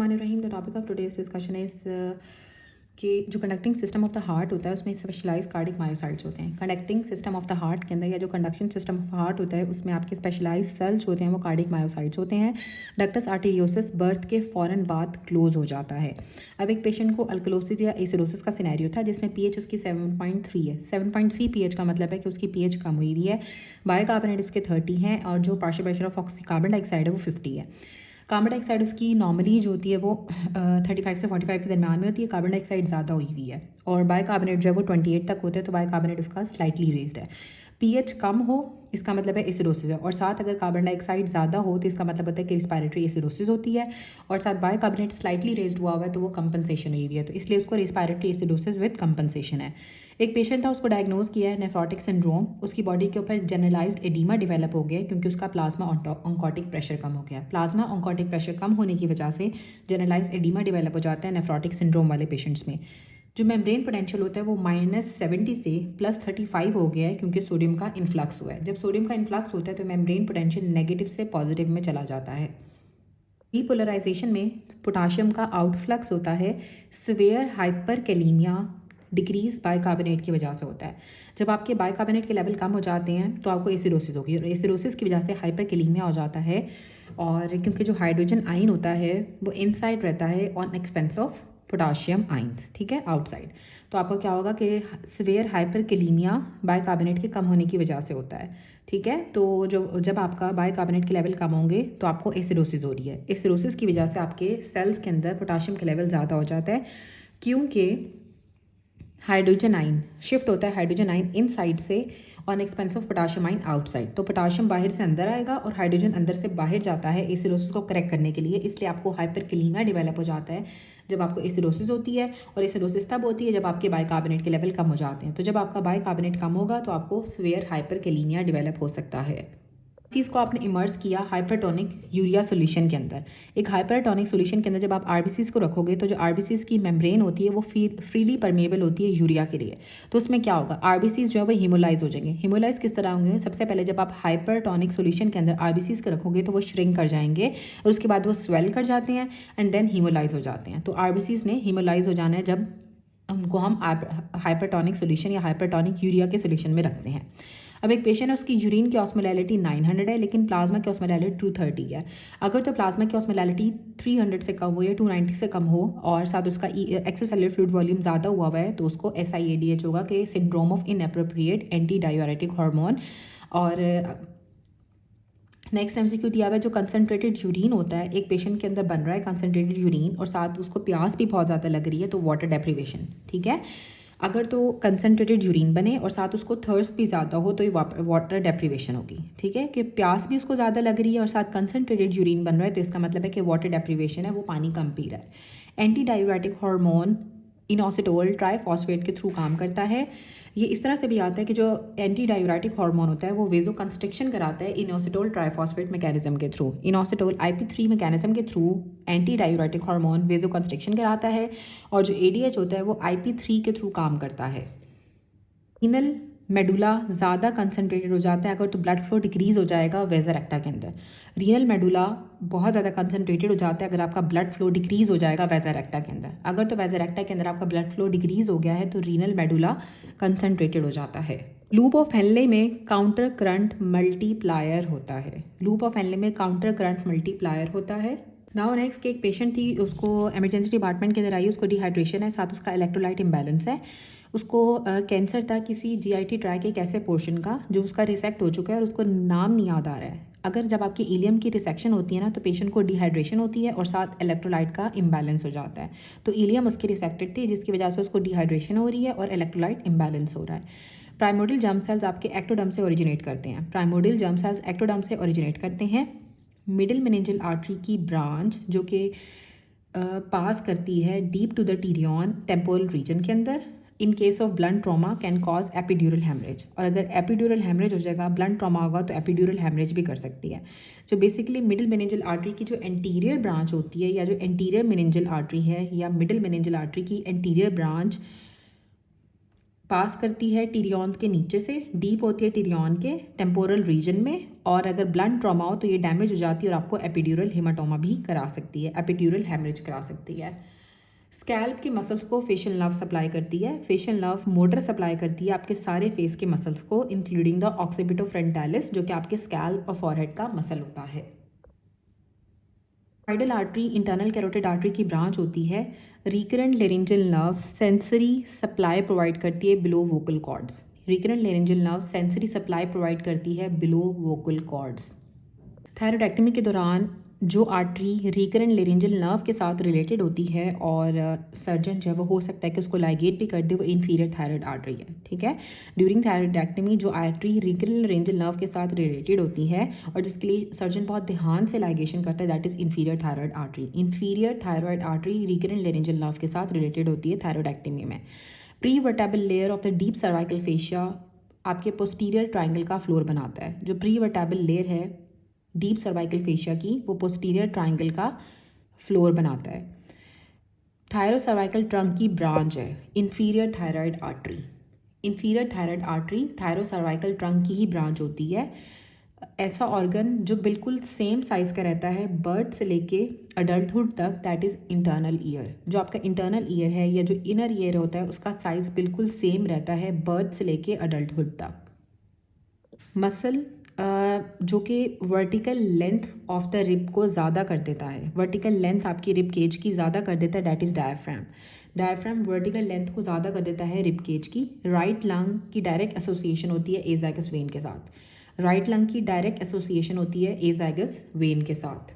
Rahim. The topic of today's discussion is कि जो conducting system of the heart होता है उसमें स्पेशलाइज कार्डिक मायोसाइट्स होते हैं। Conducting system of the heart के अंदर या जो कंडक्शन सिस्टम ऑफ हार्ट होता है उसमें आपके स्पेशलाइज सेल्स होते हैं, वो कार्डिक मायोसाइट्स होते हैं। डक्टस आर्टेरियोसिस बर्थ के फ़ौरन बाद क्लोज हो जाता है। अब एक पेशेंट को अल्कलोसिस या एसिडोसिस का सिनेरियो था जिसमें पीएच उसकी 7.3 है। 7.3 पीएच का मतलब है कि उसकी पीएच कम हुई हुई है। बायोकार्बोनेट उसके 30 हैं और जो partial pressure of carbon dioxide है वो 50 है। कार्बन डाइऑक्साइड उसकी नॉर्मली जो होती है वो 35 से 45 के दरमियान में होती है। कार्बन डाइऑक्साइड ज़्यादा हुई हुई है और बायोकार्बोनेट जो है वो 28 तक होते हैं, तो बायोकार्बोनेट उसका स्लाइटली रेज्ड है। पीएच कम हो इसका मतलब है एसिडोसिस है, और साथ अगर कार्बन डाइऑक्साइड ज़्यादा हो तो इसका मतलब होता है कि रिस्पायरेटरी एसिडोसिस होती है, और साथ बायोकार्बोनेट स्लाइटली रेज्ड हुआ है तो वो कंपनसेशन हुई हुई है, तो इसलिए उसको रिस्पायरेटरी एसिडोसिस विद कंपनसेशन है। एक पेशेंट था, उसको डायग्नोज किया है नेफ्रोटिक सिंड्रोम। उसकी बॉडी के ऊपर जनरलाइज्ड एडीमा डेवलप हो गया क्योंकि उसका प्लाज्मा ऑन्कोटिक प्रेशर कम हो गया। प्लाज्मा ऑन्कोटिक प्रेशर कम होने की वजह से जनरलाइज्ड एडीमा डेवलप हो जाता है नेफ्रोटिक सिंड्रोम वाले पेशेंट्स में। जो मेम्ब्रेन पोटेंशियल होता है वो -70 से +35 हो गया है क्योंकि सोडियम का इन्फ्लक्स हुआ है। जब सोडियम का इन्फ्लक्स होता है तो मेम्ब्रेन पोटेंशियल नेगेटिव से पॉजिटिव में चला जाता है। डीपोलराइजेशन में पोटाशियम का आउटफ्लक्स होता है। सिवियर हाइपरकैलीमिया डिक्रीज बाइकार्बोनेट की वजह से होता है। जब आपके बाइकार्बोनेट के लेवल कम हो जाते हैं तो आपको एसिडोसिस होगी, और एसिडोसिस की वजह से हाइपरकैलीमिया हो जाता है। और क्योंकि जो हाइड्रोजन आयन होता है वो इनसाइड रहता है on expense of potassium ions, ठीक है, आउटसाइड। तो आपको क्या होगा कि सिवियर हाइपरकैलीमिया बाइकार्बोनेट के कम होने की वजह से होता है, ठीक है। तो जब आपका बाइकार्बोनेट के लेवल कम होंगे तो आपको एसिडोसिस हो रही है। एसिडोसिस की वजह से आपके सेल्स के अंदर पोटाशियम का लेवल ज़्यादा हो जाता है क्योंकि हाइड्रोजन आइन शिफ्ट होता है, हाइड्रोजन आइन इन साइड से ऑन एक्सपेंस ऑफ पोटाशियम आइन आउटसाइड। तो पोटाशियम बाहर से अंदर आएगा और हाइड्रोजन अंदर से बाहर जाता है एसिडोसिस को करेक्ट करने के लिए, इसलिए आपको हाइपरकैलीमिया डेवलप हो जाता है जब आपको एसिडोसिस होती है। और एसिडोसिस तब होती है जब आपके बाइकार्बोनेट के लेवल कम हो जाते हैं। तो जब आपका बाइकार्बोनेट कम होगा तो आपको सिवियर हाइपरकैलीमिया डेवलप हो सकता है। चीज़ को आपने इमर्स किया हाइपरटोनिक यूरिया सोल्यूशन के अंदर। एक हाइपरटोनिक सोल्यूशन के अंदर जब आप आरबीसीज़ को रखोगे तो जो आरबीसीज़ की मेम्ब्रेन होती है वो फ्रीली परमेबल होती है यूरिया के लिए। तो उसमें क्या होगा, आरबीसीज़ जो है वो हीमोलाइज हो जाएंगे। हीमोलाइज किस तरह होंगे, सबसे पहले जब आप हाइपरटोनिक सोल्यूशन के अंदर आरबीसीज़ को रखोगे तो वो श्रिंक कर जाएंगे और उसके बाद वो स्वेल कर जाते हैं एंड देन हीमोलाइज हो जाते हैं। तो आरबीसीज़ ने हीमोलाइज हो जाना है जब उनको हम हाइपरटोनिक सोल्यूशन या हाइपरटोनिक यूरिया के सोल्यूशन में रखते हैं। अब एक पेशेंट है, उसकी यूरिन की ऑस्मोलैलिटी 900 है लेकिन प्लाज्मा की ऑस्मोलैलिटी 230 है। अगर तो प्लाज्मा की ऑस्मोलैलिटी 300 से कम हो या 290 से कम हो और साथ उसका एक्स्ट्रासेलुलर फ्लूइड वॉल्यूम ज़्यादा हुआ है तो उसको SIADH होगा कि syndrome of inappropriate anti diuretic hormone. और नेक्स्ट MCQ दिया हुआ है, जो कंसनट्रेटेड यूरिन होता है एक पेशेंट के अंदर बन रहा है कंसनट्रेटेड यूरिन और साथ उसको प्यास भी बहुत ज़्यादा लग रही है तो वाटर डेप्रीवेशन, ठीक है। अगर तो कंसनट्रेटेड यूरिन बने और साथ उसको थर्स्ट भी ज़्यादा हो तो ये वाटर डेप्रीवेशन होगी, ठीक है, कि प्यास भी उसको ज़्यादा लग रही है और साथ कंसनट्रेटेड यूरिन बन रहा है तो इसका मतलब है कि वाटर डेप्रीवेशन है, वो पानी कम पी रहा है। Anti diuretic hormone inositol triphosphate के थ्रू काम करता है। ये इस तरह से भी आता है कि जो एंटी डायूरेटिक हार्मोन होता है वो वेजो कंस्ट्रिक्शन कराता है इनोसिटोल ट्राइफॉस्फेट मैकेनिज्म के थ्रू। इनोसिटोल IP3 मैकेनिज्म के through anti diuretic hormone vasoconstriction कराता है और जो ADH होता है वो IP3 के थ्रू काम करता है। रीनल मेडुला ज़्यादा कंसनट्रेटेड हो जाता है अगर तो ब्लड फ्लो डिक्रीज़ हो जाएगा वेजर एक्टा के अंदर। रीनल मेडुला बहुत ज़्यादा कंसनट्रेटेड हो जाता है अगर आपका ब्लड फ्लो डिक्रीज़ हो जाएगा वेजर एक्टा के अंदर। अगर तो वेजर एक्टा के अंदर आपका ब्लड फ्लो डिक्रीज़ हो गया है तो रीनल मेडुला कंसनट्रेटेड हो जाता है। लूप ऑफ हेनले में काउंटर करंट मल्टीप्लायर होता है। लूप ऑफ हेनले में काउंटर करंट मल्टीप्लायर होता है। नाउ नेक्स्ट एक पेशेंट थी, उसको एमरजेंसी डिपार्टमेंट के अंदर आई, उसको डिहाइड्रेशन है, साथ उसका इलेक्ट्रोलाइट इम्बैलेंस है। उसको कैंसर था किसी GIT ट्रैक के एक ऐसे पोर्शन का जो उसका रिसेक्ट हो चुका है और उसको नाम नहीं याद आ रहा है। अगर जब आपकी इलियम की रिसेक्शन होती है ना तो पेशेंट को डिहाइड्रेशन होती है और साथ इलेक्ट्रोलाइट का इम्बैलेंस हो जाता है। तो इलियम उसकी रिसेक्टेड थी जिसकी वजह से उसको डिहाइड्रेशन हो रही है और इलेक्ट्रोलाइट इम्बैलेंस हो रहा है। प्राइमोडियल जर्म सेल्स आपके एक्टोडर्म से ओरिजिनेट करते हैं। प्राइमोडियल जर्म सेल्स एक्टोडर्म से ओरिजिनेट करते हैं। मिडिल मेनिंजियल आर्टरी की ब्रांच जो कि पास करती है deep to the pterion temporal region के अंदर। In case of blunt trauma can cause epidural haemorrhage, और अगर एपिड्यूरल हेमरेज हो जाएगा, ब्लंट ट्रॉमा होगा तो एपिड्यूरल हेमरेज भी कर सकती है। जो बेसिकली मिडिल मेनिंजियल आर्टरी की जो एंटीरियर ब्रांच होती है या जो एंटीरियर मेनिंजियल आर्टरी है या मिडिल मेनिंजियल आर्टरी की एंटीरियर ब्रांच पास करती है टीरियन के नीचे से, डीप होती है टीरियन के टेम्पोरल रीजन में, और अगर ब्लंट ट्रॉमा हो तो ये डैमेज हो जाती है और आपको एपिड्यूरल हेमाटोमा भी करा सकती है, एपिड्यूरल हेमरेज करा सकती है। स्कैल्प के मसल्स को फेशियल नर्व सप्लाई करती है। फेशियल नर्व मोटर सप्लाई करती है आपके सारे फेस के मसल्स को, इंक्लूडिंग द ऑक्सीपिटो फ्रंटालिस जो कि आपके स्कैल्प और फॉरहेड का मसल होता है। स्पाइडल आर्टरी इंटरनल कैरोटिड आर्टरी की ब्रांच होती है। Recurrent laryngeal nerve sensory supply provide करती है below vocal cords. Recurrent laryngeal nerve sensory supply provide करती है बिलो वोकल कॉर्ड्स। थायरॉइडेक्टमी के दौरान जो आर्टरी रिकरेंट लेरिंजियल नर्व के साथ रिलेटेड होती है और सर्जन जो है वो हो सकता है कि उसको लाइगेट भी कर दे, वो इन्फीरियर थायराइड आर्टरी है, ठीक है। ड्यूरिंग थायरॉइडेक्टमी जो आर्टरी रिकरेंट लेरिंजियल नर्व के साथ रिलेटेड होती है और जिसके लिए सर्जन बहुत ध्यान से लाइगेशन करता है, that is inferior thyroid artery. Inferior thyroid artery recurrent laryngeal nerve के साथ रिलेटेड होती है थायरॉइडेक्टमी में। Pre vertebral layer of the deep cervical fascia आपके पोस्टीरियर ट्राइंगल का फ्लोर बनाता है। जो प्री वर्टेबल लेयर है डीप सर्वाइकल फेशिया की, वो पोस्टीरियर ट्राइंगल का फ्लोर बनाता है। थायरो सर्वाइकल ट्रंक की ब्रांच है inferior thyroid artery. Inferior thyroid artery thyro cervical trunk की ही ब्रांच होती है। ऐसा ऑर्गन जो बिल्कुल सेम साइज़ का रहता है बर्थ से लेके अडल्टहुड तक, दैट इज़ इंटरनल ईयर। जो आपका इंटरनल ईयर है या जो इनर ईयर होता है उसका साइज़ बिल्कुल सेम रहता है बर्थ से लेके अडल्टहुड तक। मसल जो कि vertical length of the rib को ज़्यादा कर देता है, वर्टिकल लेंथ आपकी रिब केज की ज़्यादा कर देता है, that is diaphragm. Diaphragm vertical length को ज़्यादा कर देता है रिब केज की। राइट लंग की डायरेक्ट एसोसिएशन होती है एजाइगस वेन के साथ। राइट लंग की डायरेक्ट एसोसिएशन होती है एजाइगस वेन के साथ।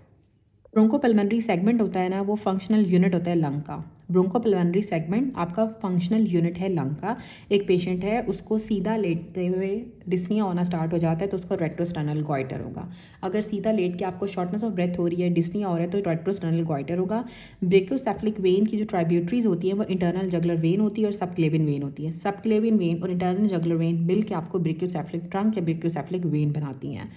ब्रोंकोपल्मोनरी सेगमेंट होता है ना, वो फंक्शनल यूनिट होता है लंग का। ब्रोंकोपल्मोनरी सेगमेंट आपका फंक्शनल यूनिट है लंग का। एक पेशेंट है, उसको सीधा लेटते हुए डिस्निया होना स्टार्ट हो जाता है तो उसको रेट्रोस्टर्नल गॉइटर होगा। अगर सीधा लेट के आपको शॉर्टनेस ऑफ ब्रेथ हो रही है, डिस्निया हो रहा है, तो रेट्रोस्टर्नल गॉइटर होगा। ब्रेकियोसेफलिक वेन की जो ट्राइब्यूटरीज होती है वो इंटरनल जगुलर वेन होती है और सबक्लेवियन वेन होती है। सबक्लेवियन वेन और इंटरनल जगुलर वेन मिल के आपको ब्रेकियोसेफलिक ट्रंक या ब्रेकियोसेफलिक वेन बनाती हैं।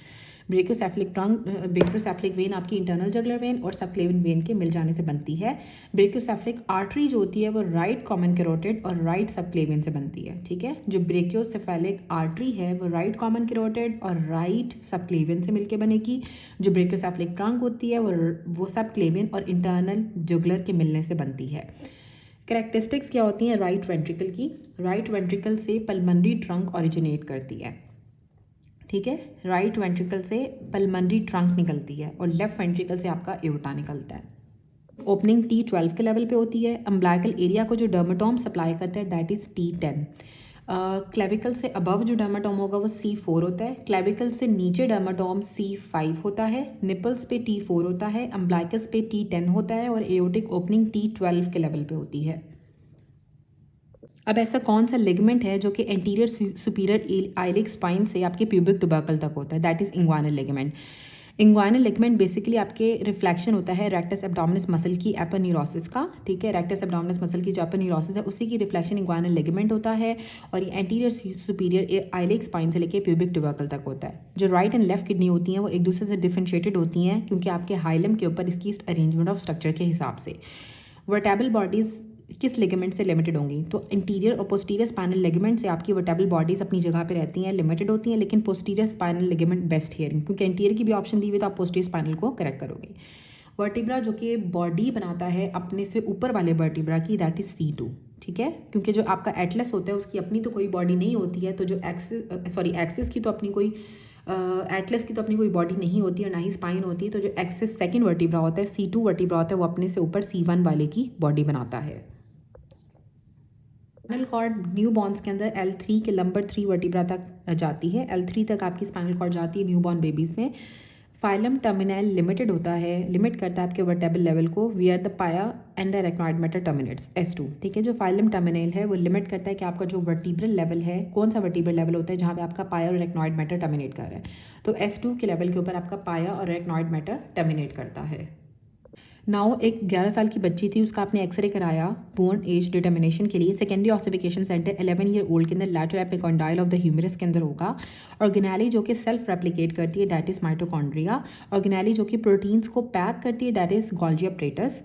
ब्रेकियोसेफलिक ट्रंक, ब्रेकियोसेफलिक वेन आपकी इंटरनल जगुलर वेन और सबक्लेवियन वेन के मिल जाने से बनती है। ब्रेकियोसेफलिक आर्टरी जो होती है वो राइट कॉमन कैरोटिड और राइट सबक्लेवियन से बनती है, ठीक है। जो ब्रेकियोसेफलिक आर्टरी है वो राइट कॉमन कैरोटिड और राइट सबक्लेवियन से मिलकर बनेगी। जो ब्रेकियोसेफलिक ट्रंक होती है वो सबक्लेवियन और इंटरनल जुगुलर के मिलने से बनती है। कैरेक्टरिस्टिक्स क्या होती हैं राइट वेंट्रिकल की? राइट वेंट्रिकल से पल्मोनरी ट्रंक ओरिजिनेट करती है, ठीक है। राइट वेंट्रिकल से पल्मोनरी ट्रंक निकलती है और लेफ्ट वेंट्रिकल से आपका एओर्टा निकलता है। ओपनिंग T12 के लेवल पे होती है। अम्बिलिकल एरिया को जो डर्माटोम सप्लाई करता है दैट इज़ T10। क्लेविकल से अबव जो डर्माटोम होगा वो C4 होता है। क्लेविकल से नीचे डर्माटोम C5 होता है। निपल्स पे T4 होता है। अम्बिलिकस पे T10 होता है और एओर्टिक ओपनिंग T12 के लेवल पे होती है। अब ऐसा कौन सा लिगामेंट है जो कि एंटीरियर सुपीरियर आइलिक स्पाइन से आपके प्यूबिक ट्यूबरकल तक होता है? That is inguinal ligament. Inguinal ligament basically आपके रिफ्लेक्शन होता है रेक्टस एब्डोमिनस मसल की एपोन्यूरोसिस का, ठीक है। रेक्टस एब्डोमिनस मसल की जो एपोन्यूरोसिस है उसी की रिफ्लेक्शन इंग्वाइनल लिगामेंट होता है और ये एंटीरियर सुपीरियर आइलिक स्पाइन से लेके प्यूबिक ट्यूबरकल तक होता है। जो राइट एंड लेफ्ट किडनी होती हैं वो एक दूसरे से डिफरेंशिएटेड होती हैं क्योंकि आपके हाइलम के ऊपर इसकी अरेंजमेंट ऑफ स्ट्रक्चर के हिसाब से। वर्टेबल बॉडीज़ किस लिगामेंट से लिमिटेड होंगी? तो इंटीरियर और पोस्टीरियर स्पाइनल लिगामेंट से आपकी वर्टेबल बॉडीज़ अपनी जगह पे रहती हैं, लिमिटेड होती हैं, लेकिन posterior spinal ligament best hearing, क्योंकि इंटीरियर की भी ऑप्शन दी हुई तो आप पोस्टीरियर स्पाइनल को करेक्ट करोगे। वर्टिब्रा जो कि बॉडी बनाता है अपने से ऊपर वाले वर्टिब्रा की, दैट इज़ C2, ठीक है। क्योंकि जो आपका एटलस होता है उसकी अपनी तो कोई बॉडी नहीं होती है, तो जो एक्सिस की तो अपनी कोई एटलस की तो अपनी कोई बॉडी नहीं होती है, ना ही स्पाइन होती है। तो जो एक्सिस सेकंड वर्टिब्रा होता है, C2 वर्टिब्रा होता है, वो अपने से ऊपर C1 वाले की बॉडी बनाता है। स्पाइनल कॉर्ड न्यू बॉर्न्स के अंदर L3 के लंबर 3 वर्टिब्रा तक जाती है। L3 तक आपकी स्पाइनल कॉर्ड जाती है न्यू बॉर्न बेबीज़ में। फाइलम टर्मिनल लिमिटेड होता है, लिमिट करता है आपके वर्टेबल लेवल को, वियर द पाया and the arachnoid matter terminates S2, ठीक है। जो फाइलम टर्मिनल है वो लिमिट करता है कि आपका जो वर्टिब्रल लेवल है कौन सा वर्टिब्रल लेवल होता है जहाँ पे आपका पाया और अरेक्नॉइड मैटर टर्मिनेट कर रहा है। तो S2 के लेवल के ऊपर आपका पाया और अरेक्नॉइड मैटर टर्मिनेट करता है। नाउ एक 11 साल की बच्ची थी, उसका आपने एक्सरे कराया बोर्न एज डिटर्मिनेशन के लिए। Secondary ossification centre 11 year old के अंदर lateral epicondyle of the humerus के अंदर होगा। ऑर्गेनेली जो कि सेल्फ रेप्लिकेट करती है, दैट इज़ माइटोकॉन्ड्रिया। ऑर्गेनेली जो कि प्रोटीन्स को पैक करती है, that is Golgi apparatus.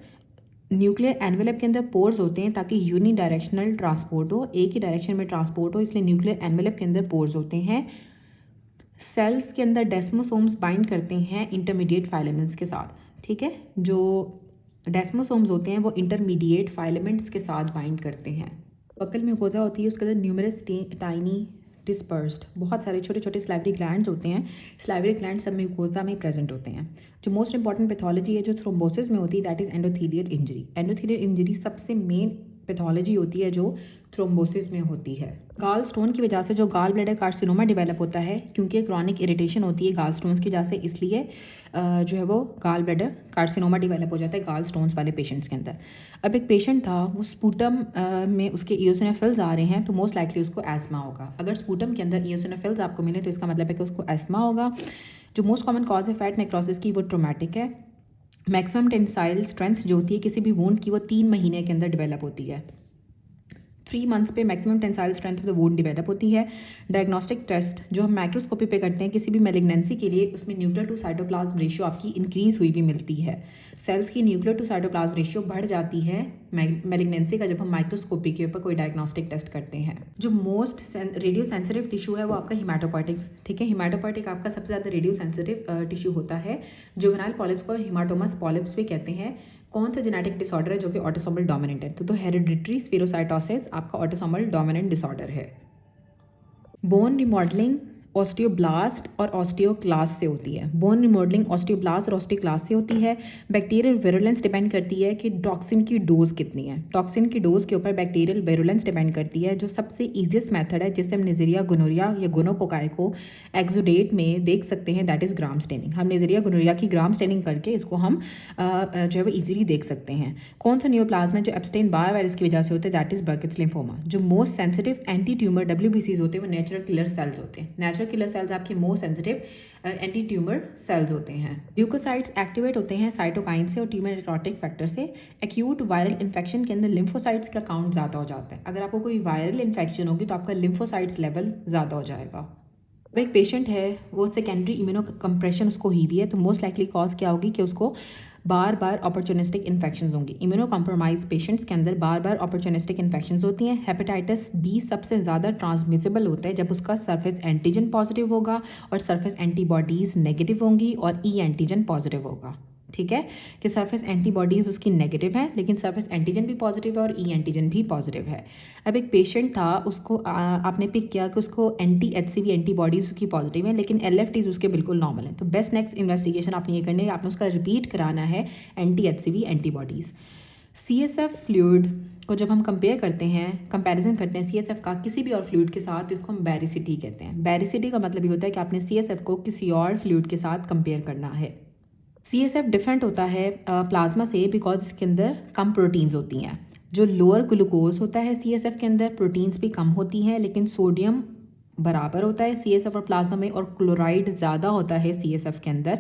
Nuclear envelope के अंदर पोर्स होते हैं ताकि यूनी डायरेक्शनल ट्रांसपोर्ट हो, एक ही डायरेक्शन में ट्रांसपोर्ट हो, इसलिए न्यूक्लियर एनवेलप के अंदर पोर्स होते हैं। सेल्स के अंदर डेस्मोसोम्स बाइंड करते हैं इंटरमीडिएट फाइलेमेंट्स के साथ, ठीक है। जो डेस्मोसोम्स होते हैं वो इंटरमीडिएट फाइलेमेंट्स के साथ बाइंड करते हैं। बकल म्यूकोजा होती है, उसके अंदर न्यूमरस टाइनी डिस्पर्स्ड बहुत सारे छोटे छोटे स्लाइवरी ग्लैंड्स होते हैं। स्लाइवरी ग्लैंड सब म्यूकोजा में प्रेजेंट होते हैं। जो मोस्ट इंपॉर्टेंट पैथोलॉजी है जो थ्रोम्बोसिस में होती है that is endothelial injury. Endothelial injury सबसे मेन पैथोलॉजी होती है जो थ्रोम्बोसिस में होती है। गाल स्टोन की वजह से जो गाल ब्लैडर कार्सिनोमा डेवलप होता है, क्योंकि क्रॉनिक इरिटेशन होती है गाल स्टोन्स की वजह से, इसलिए जो है वो गाल ब्लैडर कार्सिनोमा डेवलप हो जाता है गाल स्टोन्स वाले पेशेंट्स के अंदर। अब एक पेशेंट था, वो स्पूटम में उसके इयोसिनोफिल्स आ रहे हैं, तो मोस्ट लाइकली उसको एस्मा होगा। अगर स्पूटम के अंदर इयोसिनोफिल्स आपको मिले तो इसका मतलब है कि उसको एस्मा होगा। जो मोस्ट कॉमन कॉज है फैट नेक्रोसिस की वो ट्रोमेटिक है। मैक्सिमम टेंसाइल स्ट्रेंथ जो होती है किसी भी वुंड की वो 3 महीने के अंदर डेवलप होती है। 3 मंथ्स पे maximum tensile strength of the wound develop होती है। डायग्नोस्टिक टेस्ट जो हम माइक्रोस्कोपी पे करते हैं किसी भी मैलिग्नेंसी के लिए, उसमें न्यूक्लियर टू साइटोप्लाज्म रेशियो आपकी इंक्रीज हुई भी मिलती है। सेल्स की न्यूक्लियर टू साइटोप्लाज्म रेशियो बढ़ जाती है मैलिग्नेंसी का जब हम माइक्रोस्कोपी के ऊपर कोई डायग्नोस्टिक टेस्ट करते हैं। जो मोस्ट रेडियो सेंसिटिव टिश्यू है वो आपका हिमाटोपोइटिक्स, ठीक है। हिमाटोपोइटिक आपका सबसे ज़्यादा रेडियो सेंसिटिव टिश्यू होता है। जुवेनाइल पॉलिप्स को हिमाटोमस पॉलिप्स भी कहते हैं। कौन सा जेनेटिक डिसऑर्डर है जो कि ऑटोसोमल डोमिनेंट है, तो हेरिडिटरी स्फीरोसाइटोसिस आपका ऑटोसोमल डोमिनेंट डिसऑर्डर है। बोन रिमॉडलिंग ऑस्टियोब्लास्ट और ऑस्टियोक्लास्ट से होती है। बोन रिमॉडलिंग ऑस्टियोब्लास्ट और ऑस्टियोक्लास्ट से होती है। बैक्टीरियल विरुलेंस डिपेंड करती है कि टॉक्सिन की डोज कितनी है। टॉक्सिन की डोज के ऊपर बैक्टीरियल विरुलेंस डिपेंड करती है। जो सबसे ईजीएस्ट मेथड है जिससे हम निज़रिया गोनोरिया या गोनोकोकाई को एक्सुडेट में देख सकते हैं दैट इज़ ग्राम स्टेनिंग। हम निज़रिया गोनोरिया की ग्राम स्टेनिंग करके इसको हम जो है वो ईजिली देख सकते हैं। कौन सा न्यूरोप्लाज्म है जो एब्स्टेन बार वायरस की वजह से होता है दैट इज़ बर्किट्स लिम्फोमा। जो most sensitive anti tumour WBCs होते हैं वो नेचुरल किलर सेल्स होते हैं। नेचुरल किलर सेल्स आपके most sensitive anti tumour cells होते हैं। ल्यूकोसाइट्स एक्टिवेट होते हैं साइटोकाइन से और ट्यूमर नेक्रोटिक फैक्टर से। एक्यूट वायरल इन्फेक्शन के अंदर लिम्फोसाइट्स का काउंट ज़्यादा हो जाता है। अगर आपको कोई वायरल इन्फेक्शन होगी तो आपका लिम्फोसाइट्स लेवल ज़्यादा हो जाएगा। अब एक पेशेंट है वो सेकेंडरी इम्यूनो कंप्रेशन उसको हुई हुई है, तो मोस्ट लाइकली कॉज क्या होगी कि उसको बार बार अपॉर्चुनिस्टिक इन्फेक्शंस होंगी। इम्यूनो कॉम्प्रोमाइज पेशेंट्स के अंदर बार बार अपॉर्चुनिस्टिक इन्फेक्शंस होती हैं। हेपेटाइटिस बी सबसे ज़्यादा ट्रांसमिसिबल होता है जब उसका सरफेस एंटीजन पॉजिटिव होगा और सरफेस एंटीबॉडीज़ नेगेटिव होंगी और ई एंटीजन पॉजिटिव होगा, ठीक है। कि सरफेस एंटीबॉडीज़ उसकी नेगेटिव हैं लेकिन सरफेस एंटीजन भी पॉजिटिव है और ई एंटीजन भी पॉजिटिव है। अब एक पेशेंट था, उसको आपने पिक किया कि उसको HCV एंटीबॉडीज़ उसकी पॉजिटिव है लेकिन LFTs उसके बिल्कुल नॉर्मल हैं। तो बेस्ट नेक्स्ट इन्वेस्टिगेशन आपने ये करनी है, आपने उसका रिपीट कराना है HCV एंटीबॉडीज़। CSF फ्लूइड को जब हम कंपेयर करते हैं, कंपैरिजन करते हैं CSF का किसी भी और फ्लूइड के साथ, तो इसको हम बैरिसिटी कहते हैं। बैरिसिटी का मतलब ये होता है कि आपने CSF को किसी और फ्लूइड के साथ कंपेयर करना है। CSF डिफरेंट होता है प्लाज्मा से बिकॉज इसके अंदर कम प्रोटीन्स होती हैं। जो लोअर ग्लूकोज होता है CSF के अंदर, प्रोटीन्स भी कम होती हैं लेकिन सोडियम बराबर होता है CSF और प्लाज्मा में, और क्लोराइड ज़्यादा होता है CSF के अंदर,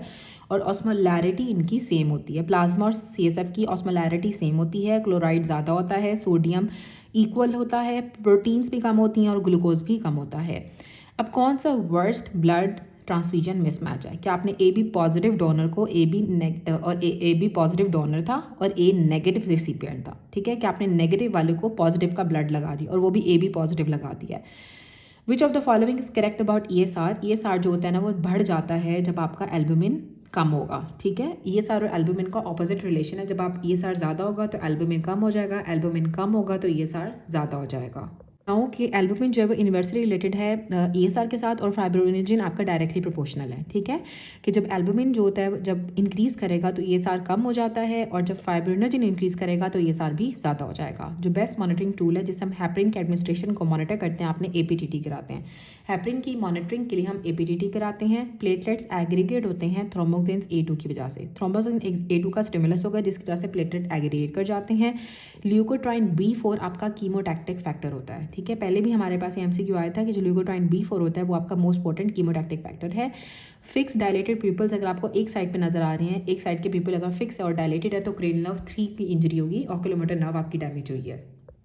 और ऑस्मोलैरिटी इनकी सेम होती है। प्लाज्मा और CSF की ऑस्मोलैरिटी सेम होती है, क्लोराइड ज़्यादा होता है, सोडियम इक्वल होता है, प्रोटीन्स भी कम होती हैं और ग्लूकोज भी कम होता है। अब कौन सा वर्स्ट ब्लड ट्रांसफ्यूजन मिसमैच है? क्या आपने AB पॉजिटिव डोनर को AB पॉजिटिव डोनर था और A नेगेटिव रेसिपिएंट था, ठीक है। कि आपने नेगेटिव वाले को पॉजिटिव का ब्लड लगा दिया और वो भी AB पॉजिटिव लगा दिया है। Which of the following is correct about ESR जो होता है ना वो बढ़ जाता है जब आपका एल्बुमिन कम होगा, ठीक है। ESR और एल्बुमिन का ऑपोजिट रिलेशन है। जब आप ESR ज़्यादा होगा तो एल्बुमिन कम हो जाएगा, एल्बुमिन कम होगा तो ESR ज़्यादा हो जाएगा। बताऊँ कि एल्बुमिन जो है वो इन्वर्सली रिलेटेड है ESR के साथ और फाइब्रिनोजन आपका डायरेक्टली प्रोपोर्शनल है, ठीक है। कि जब एल्बुमिन जो होता है जब इंक्रीज़ करेगा तो ESR कम हो जाता है और जब फाइब्रिनोजन इंक्रीज़ करेगा तो ESR भी ज़्यादा हो जाएगा। जो बेस्ट मॉनिटरिंग टूल है जिससे हम हेपरिन के एडमिनिस्ट्रेशन को मॉनिटर करते हैं, आपने APTT कराते हैं। हेपरिन की मॉनिटरिंग के लिए हम APTT कराते हैं। प्लेटलेट्स एग्रीगेट होते हैं थ्रोम्बोक्सिन A2 की वजह से। थ्रोम्बोक्सिन A2 का स्टिमुलस होगा जिसकी वजह से प्लेटलेट एग्रीगेट कर जाते हैं। ल्यूकोट्राइन B4 आपका कीमोटैक्टिक फैक्टर होता है, ठीक है। पहले भी हमारे पास MCQ आया था कि जो ल्यूकोट्राइन B4 होता है वो आपका मोस्ट पोटेंट कीमोटैक्टिक फैक्टर है। फिक्स डायलेटेड पीपल्स अगर आपको एक साइड पे नजर आ रहे हैं, एक साइड के पीपल अगर फिक्स है और डायलेटेड है तो क्रेनियल नर्व 3 की इंजरी होगी, ऑक्यूलोमोटर नर्व आपकी डैमेज हुई है।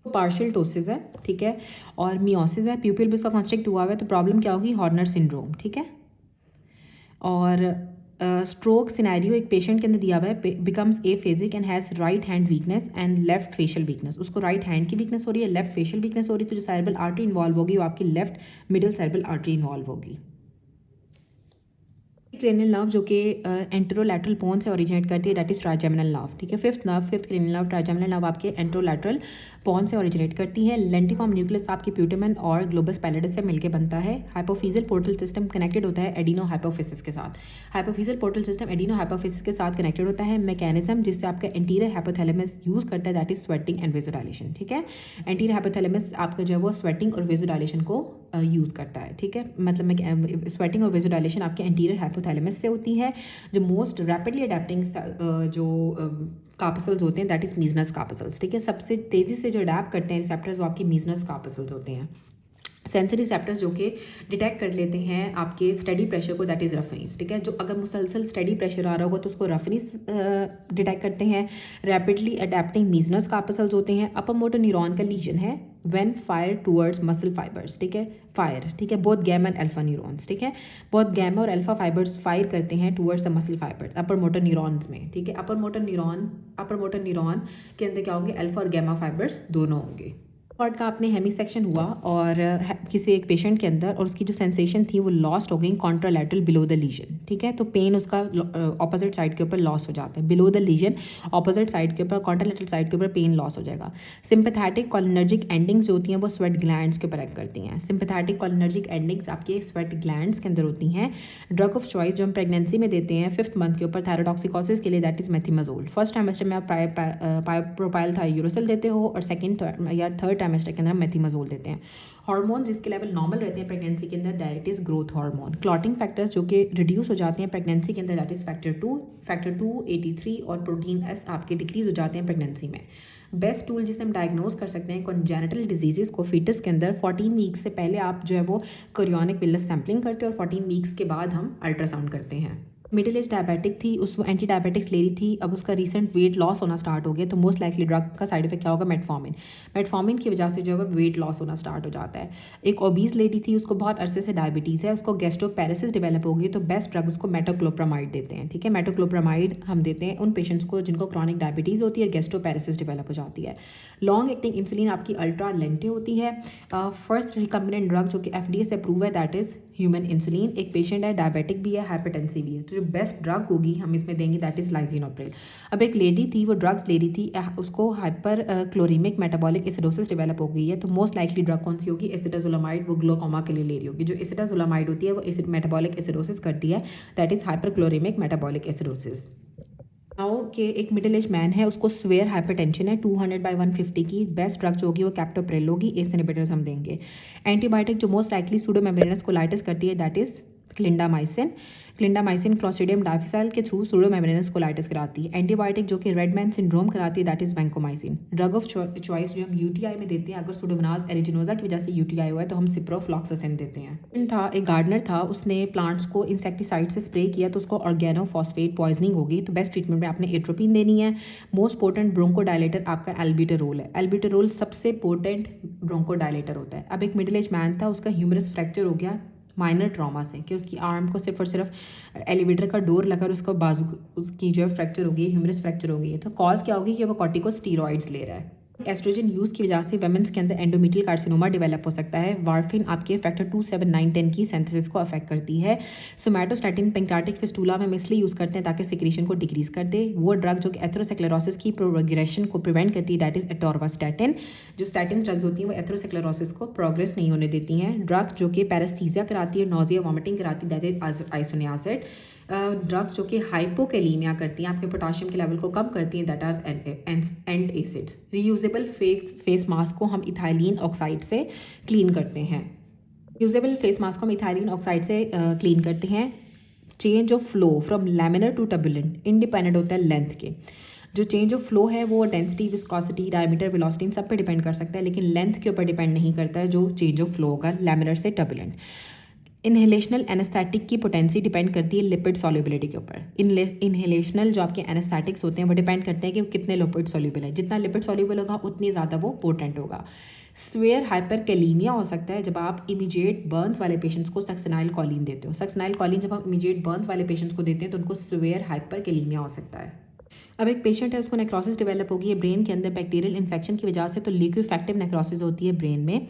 पार्शियल टोसिस है, ठीक है, और मियोसिस है, प्यूपिल भी उसका कॉन्स्ट्रिक्ट हुआ है तो प्रॉब्लम क्या होगी? हॉर्नर सिंड्रोम, ठीक है। और स्ट्रोक सिनेरियो एक पेशेंट के अंदर दिया हुआ है, becomes aphasic and has right hand weakness and left facial weakness. उसको राइट हैंड की वीकनेस हो रही है, लेफ्ट फेशियल वीकनेस हो रही है, तो जो सेरेब्रल आर्टरी इन्वॉल्व होगी वो आपकी left middle cerebral artery involve होगी। क्रेनियल नर्व जो कि एंटेरोलैटरल बोन से ओरिजिनेट करती है, दैट इज ट्राइजेमिनल नर्व। ठीक है, fifth cranial nerve trigeminal nerve आपके एंटेरोलैटरल बोन से ओरिजिनेट करती है। लेंटिफॉर्म न्यूक्लियस आपकी प्यूटेमन और ग्लोबस पैलेडिस से मिलकर बनता है। हाइपोफिजियल पोर्टल सिस्टम कनेक्टेड होता है एडिनो हाइपोफिसिस के साथ। Hypophyseal portal system adeno hypophysis के साथ कनेक्टेड होता है। मैकेनिज्म जिससे आपका एंटीरियर हाइपोथैलेमस यूज करता है, that is sweating and vasodilation. ठीक है, एंटीरियर हाइपोथैलेमस आपका जो है वो स्वेटिंग और वेजोडाइलेशन को यूज़ करता है। ठीक है, मतलब स्वेटिंग और वेजोडाइलेशन आपके एंटीरियर हाइपोथैलेमस से होती है। जो मोस्ट रैपिडली अडेप्टिंग जो कार्पसल्स होते हैं, दैट इज मीजनस कार्पसल्स। ठीक है, सबसे तेज़ी से जो अडेप्ट करते हैं रिसेप्टर्स वो आपके मीजनस कार्पसल्स होते हैं। सेंसरी रिसेप्टर्स जो कि डिटेक्ट कर लेते हैं आपके स्टडी प्रेशर को, दैट इज़ रफनीस। ठीक है, जो अगर मुसलसल स्टडी प्रेशर आ रहा होगा तो उसको रफनीस डिटेक्ट करते हैं। रैपिडली अडेप्टिंग मीजनस कार्पसल्स होते हैं। अपर मोटर न्यूरॉन का लीजन है when fire towards muscle fibres. ठीक है, फायर, ठीक है, both gamma and alpha neurons. ठीक है, बोथ गैमा और अल्फा फाइबर्स फायर करते हैं towards the muscle fibres upper motor neurons में। ठीक है, अपर मोटर न्यूरॉन के अंदर क्या होंगे, अल्फा और गैमा फाइबर्स दोनों होंगे। हार्ट का आपने हेमी सेक्शन हुआ और किसी एक पेशेंट के अंदर, और उसकी जो सेंसेशन थी वो लॉस्ट हो गई कॉन्ट्रालैटरल बिलो द लीजन। ठीक है, तो पेन उसका ऑपोजिट साइड के ऊपर लॉस हो जाता है। Below the lesion opposite side के ऊपर, कॉन्ट्रालैटरल साइड के ऊपर पेन लॉस हो जाएगा। सिंपैथेटिक कॉलिनर्जिक एंडिंग्स जो होती हैं वो स्वेट ग्लैंड्स के ऊपर एक्ट करती हैं। सिंपैथेटिक कॉलिनर्जिक एंडिंग्स आपके स्वेट ग्लैंड्स के अंदर होती हैं। ड्रग ऑफ चॉइस जो हम प्रेगनेंसी में देते हैं 5th मंथ के ऊपर थायरोटॉक्सिकोसिस के लिए, दैट इज मेथिमाजोल। फर्स्ट ट्राइमेस्टर में आप प्रोपाइल थायोयूरोसिल देते हो और सेकेंड या थर्ड ट्राइमेस्टर के अंदर हम मेथिमाजोल देते हैं। हार्मोन जिसके लेवल नॉर्मल रहते हैं प्रेगनेंसी के अंदर, that is growth hormone. Clotting factors जो कि रिड्यूस हो जाते हैं प्रेगनेंसी के अंदर, दैट इज फैक्टर 2 83 और प्रोटीन एस आपके डिक्रीज हो जाते हैं प्रेगनेंसी में। बेस्ट टूल जिसे हम डायग्नोज कर सकते हैं कॉन्जेनिटल डिजीज़ को फीटस के अंदर, 14 वीक्स से पहले आप जो है वो कोरियोनिक विलस सैम्पलिंग करते हो और 14 वीक्स के बाद हम अल्ट्रासाउंड करते हैं। मिडिल एज डायबिटिक थी, उसको एंटी डायबिटिक्स ले रही थी, अब उसका रीसेंट वेट लॉस होना स्टार्ट हो गया, तो मोस्ट लाइकली ड्रग का साइड इफेक्ट क्या होगा, मेटफॉर्मिन की वजह से जो है वेट लॉस होना स्टार्ट हो जाता है। एक ओबीज लेडी थी, उसको बहुत अरसे से डायबिटीज़ है, उसको गैस्ट्रोपैरेसिस डेवलप हो गई, तो बेस्ट ड्रग उसको मेटोक्लोप्रामाइड देते हैं। ठीक है, मेटोक्लोप्रामाइड हम देते हैं उन पेशेंट्स को जिनको क्रॉनिक डायबिटीज़ होती है, गैस्ट्रोपैरेसिस डेवलप हो जाती है। लॉन्ग एक्टिंग इंसुलिन आपकी अल्ट्रा लेंटे होती है। फर्स्ट रिकम्बिनेंट ड्रग जो कि FDA से अप्रूव है, दैट इज़ ह्यूमन इंसुलिन। एक पेशेंट है डायबिटिक भी है, हाइपरटेंसिव भी है, तो जो बेस्ट ड्रग होगी हम इसमें देंगे, दैट इज लाइसिनोप्रिल। अब एक लेडी थी, वो ड्रग्स ले रही थी, उसको हाइपर क्लोरीमिक मेटाबॉलिक एसिडोसिस डेवलप हो गई है, तो मोस्ट लाइकली ड्रग कौन सी होगी, एसिटाजोलामाइड। वो ग्लोकोमा के लिए ले रही होगी। जो एसिटाजोलामाइड होती है वो मेटाबॉलिक एसिडोसिस करती है, that is hyperchloremic metabolic acidosis. Now के एक मिडिल एज मैन है, उसको स्वेयर हाइपरटेंशन है 200/150 की, बेस्ट ड्रग जो होगी वो कैप्टोप्रिल होगी, एस इनहिबिटर्स हम देंगे। एंटीबायोटिक जो मोस्ट लाइकली सूडोमेम्ब्रेनस कोलाइटिस करती है, दैट इज क्लिंडामाइसिन क्लॉस्ट्रिडियम डाइफिसाइल के थ्रू सूडोमेम्ब्रेनस कोलाइटिस कराती है। एंटीबायोटिक जो कि रेडमैन सिंड्रोम कराती है, that is vancomycin. Drug of choice जो हम यूटीआई में देते हैं, अगर सूडोमोनास एरिजिनोजा की वजह से यूटीआई हुआ है तो हम सिप्रोफ्लॉक्सासिन देते हैं। एक गार्डनर था, उसने प्लांट्स को इंसेक्टिसाइड से स्प्रे किया तो उसको ऑर्गेनोफॉस्फेट पॉइजनिंग होगी, तो बेस्ट ट्रीटमेंट में आपने एट्रोपिन देनी है। मोस्ट पोटेंट ब्रोंकोडायलेटर आपका एल्ब्यूटेरोल है। एल्ब्यूटेरोल सबसे पोटेंट ब्रोंकोडायलेटर होता है। अब एक मिडिल एज मैन था, उसका ह्यूमरस फ्रैक्चर हो गया माइनर ट्रॉमा से, कि उसकी आर्म को सिर्फ और सिर्फ एलिवेटर का डोर लगा और उसका बाजू उसकी जो है फ्रैक्चर हो गई, ह्यूमरस फ्रैक्चर हो गई है। तो कॉज क्या होगी कि वो कॉर्टिकोस्टेरॉइड्स ले रहा है। एस्ट्रोजन यूज़ की वजह से वुमेन्स के अंदर एंडोमेट्रियल कार्सिनोमा डेवलप हो सकता है। वार्फिन आपके फैक्टर 2, 7, 9, 10 की सिंथेसिस को अफेक्ट करती है। सोमैटोस्टैटिन पेंक्रियाटिक फिस्टूला में हम इसलिए यूज़ करते हैं ताकि सिक्रीशन को डिक्रीज कर दे। वो ड्रग जो कि एथेरोस्क्लेरोसिस की प्रोग्रेशन को प्रिवेंट करती है, दैट इज एटोर्वास्टैटिन। जो स्टैटिन ड्रग्स होती हैं वो एथेरोस्क्लेरोसिस को प्रोग्रेस नहीं होने देती हैं। ड्रग जो कि पैरास्थीसिया कराती है, नोजिया वॉमिटिंग कराती है, दैट इज आइसोनियाजिड। ड्रग्स जो कि हाइपोकैलीमिया करती हैं, आपके पोटाशियम के लेवल को कम करती हैं, that are antacids. Reusable face mask को हम इथाइलिन ऑक्साइड से क्लीन करते हैं। यूजेबल फेस मास्क को हम इथाइलिन ऑक्साइड से क्लीन करते हैं। Change of flow from laminar to turbulent independent होता है लेंथ के। जो चेंज ऑफ फ्लो है वो डेंसिटी, विस्कोसिटी, डायमीटर, वेलोसिटी इन सब पे डिपेंड कर सकता है, लेकिन लेंथ के ऊपर डिपेंड नहीं करता है जो चेंज ऑफ फ्लो होगा लैमिनर से टर्बुलेंट। इन्हेलेशनल एनेस्थेटिक की पोटेंसी डिपेंड करती है लिपिड सॉल्युबिलिटी के ऊपर। इन्हेलेशनल जो आपके एनेस्थेटिक्स होते हैं वो डिपेंड करते हैं कि वो कितने लिपिड सॉल्युबल है। जितना लिपिड सॉल्युबल होगा उतनी ज़्यादा वो पोटेंट होगा। स्वेयर हाइपरकैलीमिया हो सकता है जब आप इमीडिएट बर्न्स वाले पेशेंट्स को सक्सेनाइल कॉलिन देते हो। सक्सेनाइल कॉलिन जब आप इमीडिएट बर्न्स वाले पेशेंट्स को देते हैं तो उनको स्वेयर हाइपरकैलीमिया हो सकता है। अब एक पेशेंट है, उसको नेक्रोसिस डेवलप होगी है ब्रेन के अंदर बैक्टीरियल इन्फेक्शन की वजह से, तो लिक्विफेक्टिव नेक्रोसिस होती है ब्रेन में।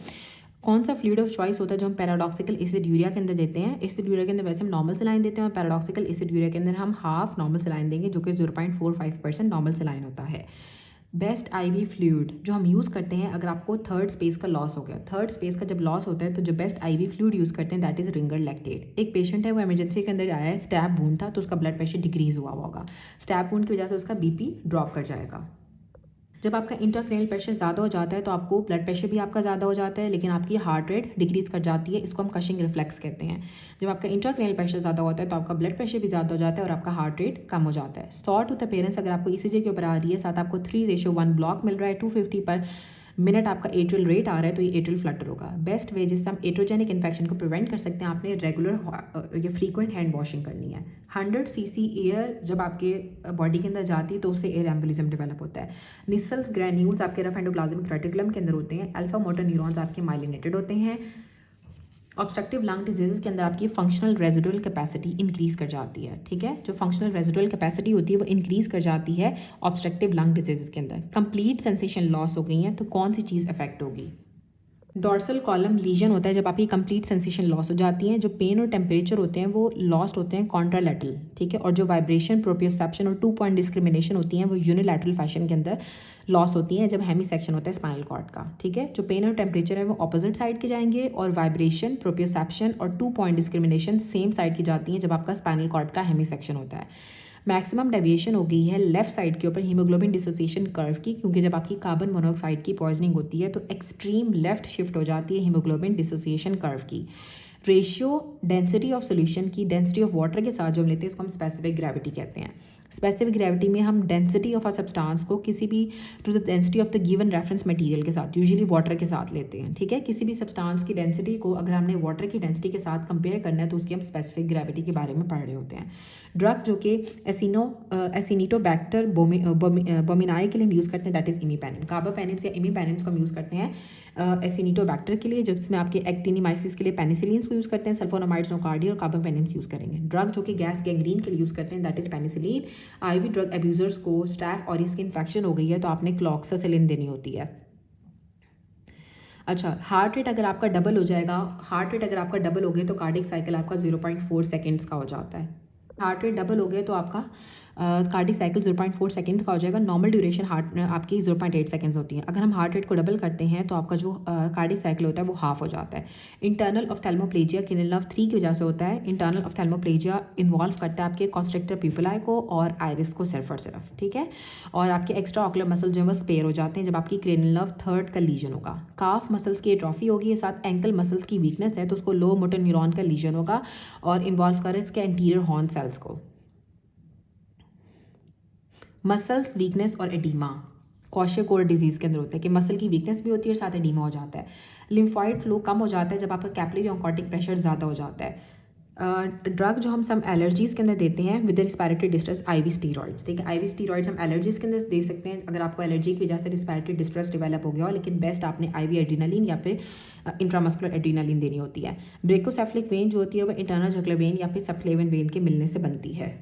कौन सा फ्लूइड ऑफ चॉइस होता है जो हम पैराडॉक्सिकल एसिड यूरिया के अंदर देते हैं? एसिड यूरिया के अंदर वैसे हम नॉर्मल सलाइन देते हैं और पैराडॉक्सिकल एसिड यूरिया के अंदर हम हाफ नॉर्मल सलाइन देंगे जो कि 0.45% नॉर्मल सलाइन होता है। बेस्ट आईवी फ्लूइड जो हम यूज़ करते हैं अगर आपको थर्ड स्पेस का लॉस हो गया, थर्ड स्पेस का जब लॉस होता है तो जो बेस्ट आईवी फ्लूइड यूज़ करते हैं दैट इज़ रिंगर लैक्टेट। एक पेशेंट है वो इमरजेंसी के अंदर आया है, स्टैब वुंड था तो उसका ब्लड प्रेशर डिक्रीज़ हुआ होगा। स्टैब वुंड की वजह से उसका बीपी ड्रॉप कर जाएगा। जब आपका इंट्राक्रैनियल प्रेशर ज़्यादा हो जाता है तो आपको ब्लड प्रेशर भी आपका ज़्यादा हो जाता है लेकिन आपकी हार्ट रेट डिक्रीज़ कर जाती है। इसको हम कशिंग रिफ्लेक्स कहते हैं। जब आपका इंट्राक्रैनियल प्रेशर ज़्यादा होता है तो आपका ब्लड प्रेशर भी ज़्यादा हो जाता है और आपका हार्ट रेट कम हो जाता है। सॉर्ट विद द पेरेंट्स अगर आपको ईसीजी के ऊपर आ रही है, साथ आपको 3:1 ब्लॉक मिल रहा है, 250 पर मिनट आपका एट्रियल रेट आ रहा है तो ये एट्रियल फ्लटर होगा। बेस्ट वे जिससे हम एट्रोजेनिक इन्फेक्शन को प्रिवेंट कर सकते हैं, आपने रेगुलर या फ्रीक्वेंट हैंड वॉशिंग करनी है। 100 cc एयर जब आपके बॉडी के अंदर जाती है तो उससे एयर एम्बोलिज्म डेवलप होता है। निसल्स ग्रैन्यूल्स आपके रफ एंडोप्लाज्मिक रेटिकुलम के अंदर होते हैं। अल्फा मोटर न्यूरॉन्स आपके माइलिनेटेड होते हैं। ऑब्स्ट्रक्टिव लंग डिजीज़ के अंदर आपकी फंक्शनल रेजिडुअल कैपेसिटी इंक्रीज़ कर जाती है। ठीक है, जो फंक्शनल रेजिडुअल कैपेसिटी होती है वो इंक्रीज़ कर जाती है ऑब्स्ट्रक्टिव लंग डिजीज़ के अंदर। कंप्लीट सेंसेशन लॉस हो गई है तो कौन सी चीज़ अफेक्ट होगी? डॉर्सल कॉलम लीजन होता है जब आपकी कंप्लीट सेंसेशन लॉस हो जाती है। जो पेन और टेम्परेचर होते हैं वो लॉस्ट होते हैं कॉन्ट्रालैटरल। ठीक है, और जो वाइब्रेशन, प्रोप्रियोसेप्शन और 2 पॉइंट डिस्क्रिमिनेशन होती हैं वो यूनिलैटरल फैशन के अंदर लॉस होती हैं जब हेमी सेक्शन होता है स्पाइनल कॉर्ड का। ठीक है, जो पेन और टेम्परेचर है वो अपोजिट साइड के जाएंगे और वाइब्रेशन, प्रोप्रियोसेप्शन और 2 पॉइंट डिस्क्रिमिनेशन सेम साइड की जाती हैं जब आपका स्पाइनल कॉर्ड का हेमी सेक्शन होता है। मैक्सिमम डेविएशन हो गई है लेफ्ट साइड के ऊपर हीमोग्लोबिन डिसोसिएशन कर्व की, क्योंकि जब आपकी कार्बन मोनोऑक्साइड की पॉइजनिंग होती है तो एक्सट्रीम लेफ्ट शिफ्ट हो जाती है हीमोग्लोबिन डिसोसिएशन कर्व की। रेशियो डेंसिटी ऑफ सोल्यूशन की डेंसिटी ऑफ वाटर के साथ जो हम लेते हैं उसको हम स्पेसिफिक ग्रेविटी कहते हैं। स्पेसिफिक ग्रेविटी में हम डेंसिटी ऑफ अ सब्सटेंस को किसी भी to the density of the given reference material के साथ, यूजुअली वाटर के साथ लेते हैं। ठीक है, किसी भी सब्सटेंस की डेंसिटी को अगर हमने वाटर की डेंसिटी के साथ कंपेयर करना है तो उसकी हम स्पेसिफिक ग्रेविटी के बारे में पढ़ रहे होते हैं। ड्रग जो कि एसिनिटोबैक्टर बोमिनाई के लिए हम यूज़ करते हैं दैट इज़ इमीपेनिम। कार्बापेनिम्स या इमीपेनिम्स को हम यूज़ करते हैं एसिनिटोबैक्टर के लिए, जिसमें आपके एक्टिनिमाइसिस के लिए पेनिसिलिन्स को यूज़ करते हैं। सल्फोनामाइड्स, नोकार्डियल और कार्बापेनिम्स यूज़ करेंगे। ड्रग जो कि गैस गैंग्रीन के लिए यूज़ करते हैं that is penicillin. IV drug abusers को स्टैफ और इसकी इन्फेक्शन हो गई है तो आपने क्लॉक्सासिलिन देनी होती है। अच्छा, हार्ट रेट अगर आपका डबल हो जाएगा, हार्ट रेट अगर आपका डबल हो गया तो कार्डिक साइकिल आपका 0.4 सेकेंड्स का हो जाता है। हार्ट रेट डबल हो गया तो आपका कार्डिक साइकिल 0.4 सेकेंड का हो जाएगा। नॉर्मल ड्यूरेशन हार्ट आपकी 0.8 सेकेंड्स होती है। अगर हम हार्ट रेट को डबल करते हैं तो आपका जो कार्डिक साइकिल होता है वो हाफ हो जाता है। इंटरनल ऑफ्थेल्मोप्लेजिया किडनी नर्व 3 की वजह से होता है। इंटरनल ऑफ्थेल्मोप्लेजिया इन्वॉल्व करता है आपके कॉन्स्ट्रिक्टर प्यूपिलाई को और आइरिस को सिर्फ और सिर्फ। ठीक है, और आपके एक्स्ट्रा ऑकुलर मसल जो है वो स्पेयर हो जाते हैं जब आपकी क्रेनियल नर्व 3 का लीजन होगा। काफ मसल्स की एट्रॉफी होगी, साथ एंकल मसल्स की वीकनेस है तो उसको लो मोटर न्यूरॉन का लीजन होगा और इन्वॉल्व करे इसके एंटीरियर हॉर्न सेल्स को। मसल्स वीकनेस और एडीमा क्वाशियोकोर डिजीज़ के अंदर होता है कि मसल की वीकनेस भी होती है और साथ एडीमा हो जाता है। लिम्फॉइड फ्लो कम हो जाता है जब आपका कैपिलरी ऑन्कोटिक प्रेशर ज़्यादा हो जाता है। ड्रग जो हम सम एलर्जीज़ के अंदर देते हैं with respiratory distress, IV steroids. ठीक है, आईवी स्टीरॉइड्स हम एलर्जीज़ के अंदर दे सकते हैं अगर आपको एलर्जी की वजह से रिस्पायरेटरी डिस्ट्रेस डेवलप हो गया हो, लेकिन बेस्ट आपने आईवी एड्रीनालिन या फिर इंट्रामस्कुलर एड्रीनालिन देनी होती है। ब्रेकोसेफलिक वेन जो होती है वो इंटरनल जगुलर वेन या फिर सबक्लेवियन वेन के मिलने से बनती है।